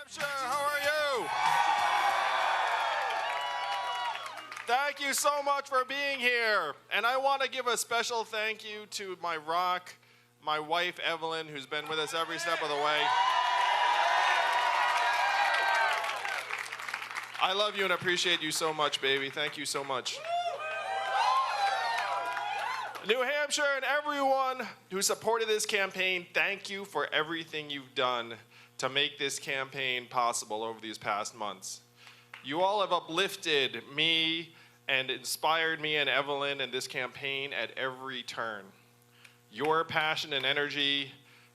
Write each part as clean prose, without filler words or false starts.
Hampshire, how are you? Thank you so much for being here. And I want to give a special thank you to my rock, my wife, Evelyn, who's been with us every step of the way. I love you and appreciate you so much, baby. Thank you so much. New Hampshire and everyone who supported this campaign, thank you for everything you've done to make this campaign possible over these past months. You all have uplifted me and inspired me and Evelyn in this campaign at every turn. Your passion and energy,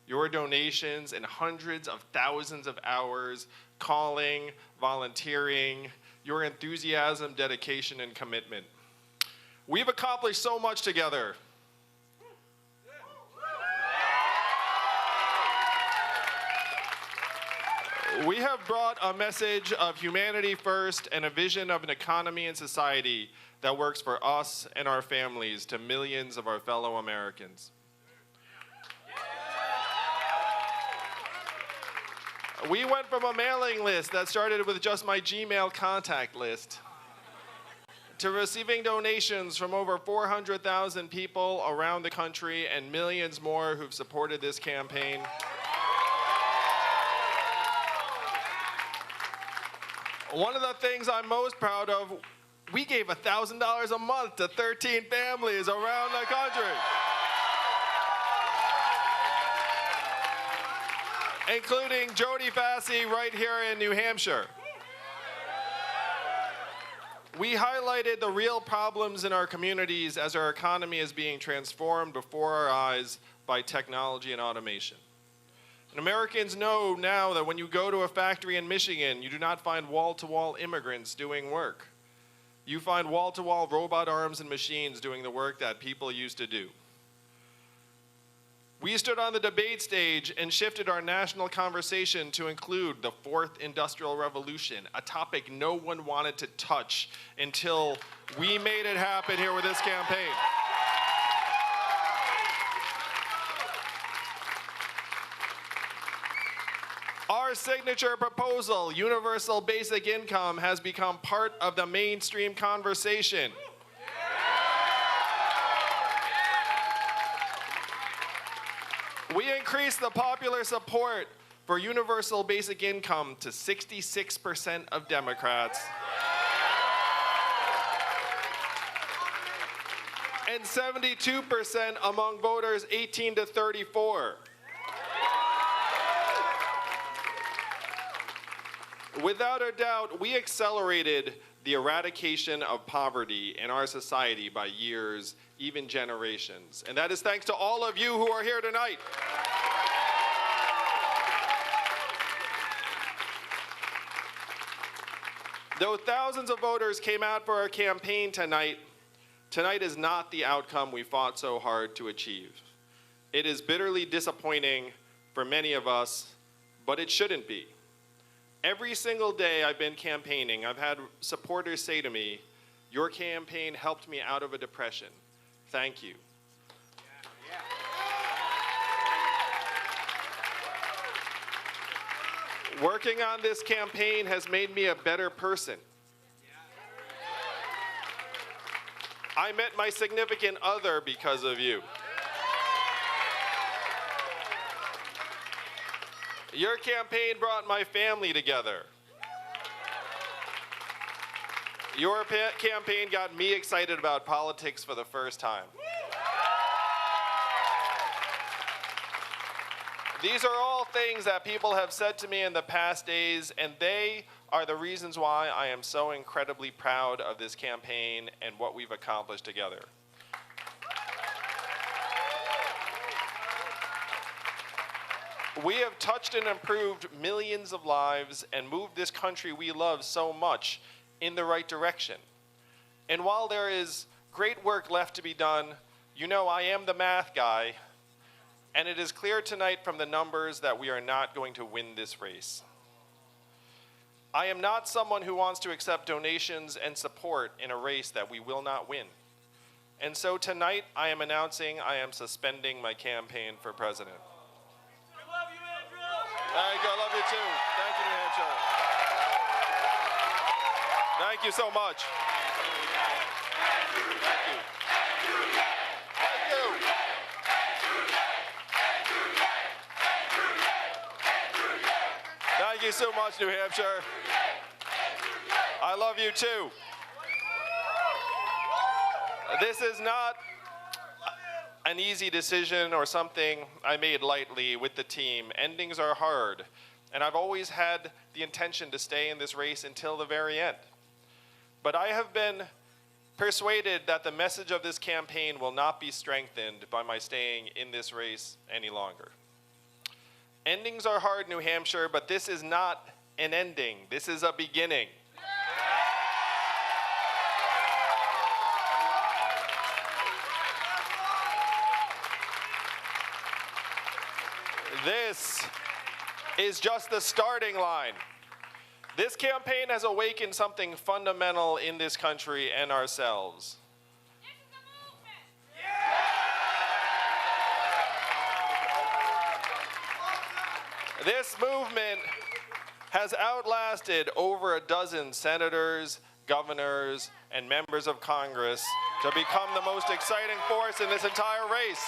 your donations, and hundreds of thousands of hours calling, volunteering, your enthusiasm, dedication, and commitment. We've accomplished so much together. We have brought a message of humanity first and a vision of an economy and society that works for us and our families to millions of our fellow Americans. We went from a mailing list that started with just my Gmail contact list to receiving donations from over 400,000 people around the country and millions more who've supported this campaign. One of the things I'm most proud of, we gave $1,000 a month to 13 families around the country, including Jody Fassey right here in New Hampshire. We highlighted the real problems in our communities as our economy is being transformed before our eyes by technology and automation. And Americans know now that when you go to a factory in Michigan, you do not find wall-to-wall immigrants doing work. You find wall-to-wall robot arms and machines doing the work that people used to do. We stood on the debate stage and shifted our national conversation to include the fourth industrial revolution, a topic no one wanted to touch until we made it happen here with this campaign. Our signature proposal, universal basic income, has become part of the mainstream conversation. We increased the popular support for universal basic income to 66% of Democrats and 72% among voters 18 to 34. Without a doubt, we accelerated the eradication of poverty in our society by years, even generations. And that is thanks to all of you who are here tonight. Though thousands of voters came out for our campaign tonight, tonight is not the outcome we fought so hard to achieve. It is bitterly disappointing for many of us, but it shouldn't be. Every single day I've been campaigning, I've had supporters say to me, "Your campaign helped me out of a depression. Thank you." Working on this campaign has made me a better person. I met my significant other because of you. Your campaign brought my family together. Your campaign got me excited about politics for the first time. These are all things that people have said to me in the past days, and they are the reasons why I am so incredibly proud of this campaign and what we've accomplished together. We have touched and improved millions of lives and moved this country we love so much in the right direction. And while there is great work left to be done, you know I am the math guy, and it is clear tonight from the numbers that we are not going to win this race. I am not someone who wants to accept donations and support in a race that we will not win. And so tonight I am announcing I am suspending my campaign for president. We love you, Andrew! There you go, love you too. Thank you, New Hampshire. Hampshire. Thank you so much. Thank you so much, New Hampshire. I love you too. This is not an easy decision or something I made lightly with the team. Endings are hard, and I've always had the intention to stay in this race until the very end. But I have been persuaded that the message of this campaign will not be strengthened by my staying in this race any longer. Endings are hard, New Hampshire, but this is not an ending. This is a beginning. This is just the starting line. This campaign has awakened something fundamental in this country and ourselves. This movement has outlasted over a dozen senators, governors, and members of Congress to become the most exciting force in this entire race.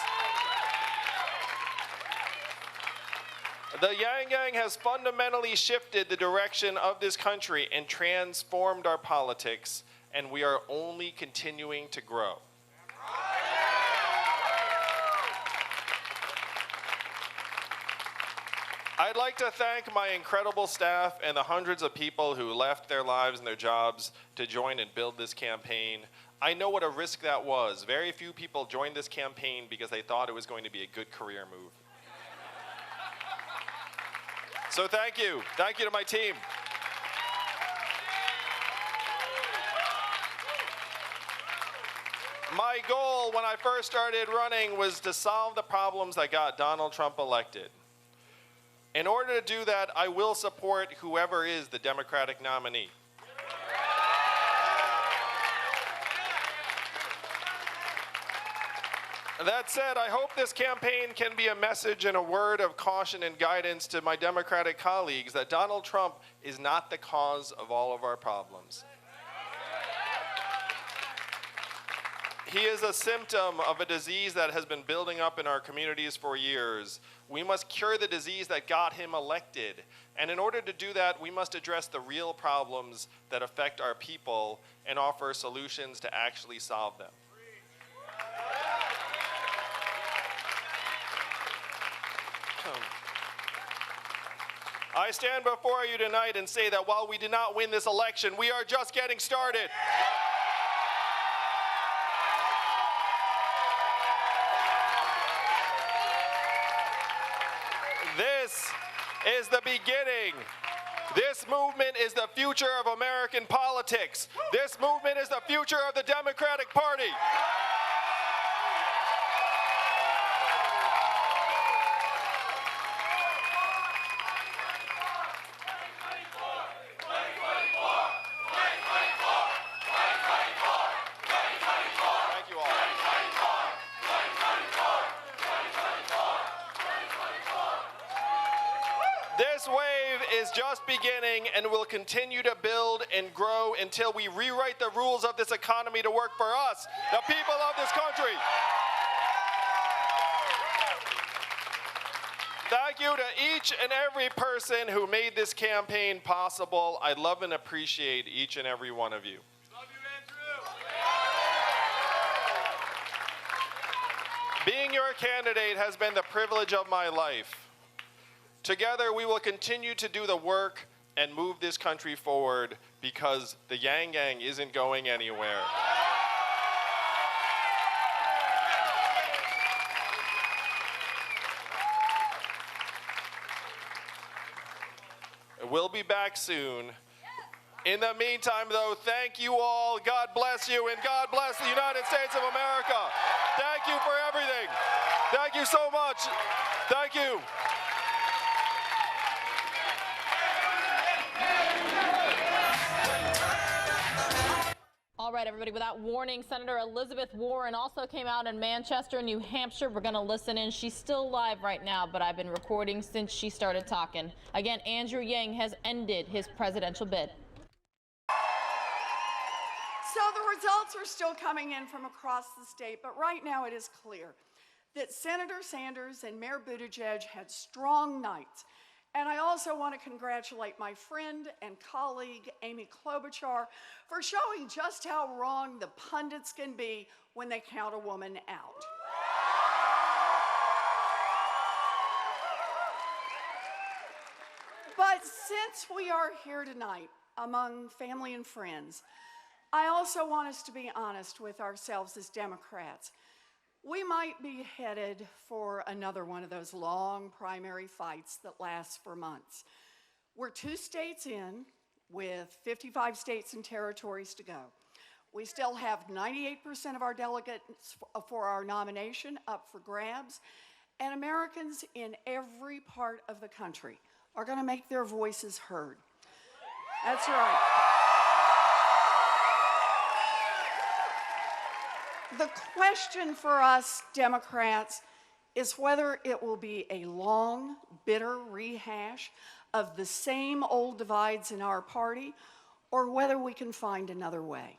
The Yang Gang has fundamentally shifted the direction of this country and transformed our politics, and we are only continuing to grow. I'd like to thank my incredible staff and the hundreds of people who left their lives and their jobs to join and build this campaign. I know what a risk that was. Very few people joined this campaign because they thought it was going to be a good career move. So thank you. Thank you to my team. My goal when I first started running was to solve the problems that got Donald Trump elected. In order to do that, I will support whoever is the Democratic nominee. That said, I hope this campaign can be a message and a word of caution and guidance to my Democratic colleagues that Donald Trump is not the cause of all of our problems. He is a symptom of a disease that has been building up in our communities for years. We must cure the disease that got him elected. And in order to do that, we must address the real problems that affect our people and offer solutions to actually solve them. I stand before you tonight and say that while we did not win this election, we are just getting started. This is the beginning. This movement is the future of American politics. This movement is the future of the Democratic Party. This wave is just beginning and will continue to build and grow until we rewrite the rules of this economy to work for us, the people of this country. Thank you to each and every person who made this campaign possible. I love and appreciate each and every one of you. Love you, Andrew. Being your candidate has been the privilege of my life. Together, we will continue to do the work and move this country forward because the Yang Gang isn't going anywhere. We'll be back soon. In the meantime, though, thank you all. God bless you, and God bless the United States of America. Thank you for everything. Thank you so much. Thank you. All right, everyone. everybody. Without warning, Senator Elizabeth Warren also came out in Manchester, New Hampshire. We're going to listen in. She's still live right now, but I've been recording since she started talking. Again, Andrew Yang has ended his presidential bid. So the results are still coming in from across the state, but right now it is clear that Senator Sanders and Mayor Buttigieg had strong nights. And I also want to congratulate my friend and colleague, Amy Klobuchar, for showing just how wrong the pundits can be when they count a woman out. But since we are here tonight among family and friends, I also want us to be honest with ourselves as Democrats. We might be headed for another one of those long primary fights that lasts for months. We're 2 states in, with 55 states and territories to go. We still have 98% of our delegates for our nomination up for grabs, and Americans in every part of the country are going to make their voices heard. That's right. The question for us Democrats is whether it will be a long, bitter rehash of the same old divides in our party, or whether we can find another way.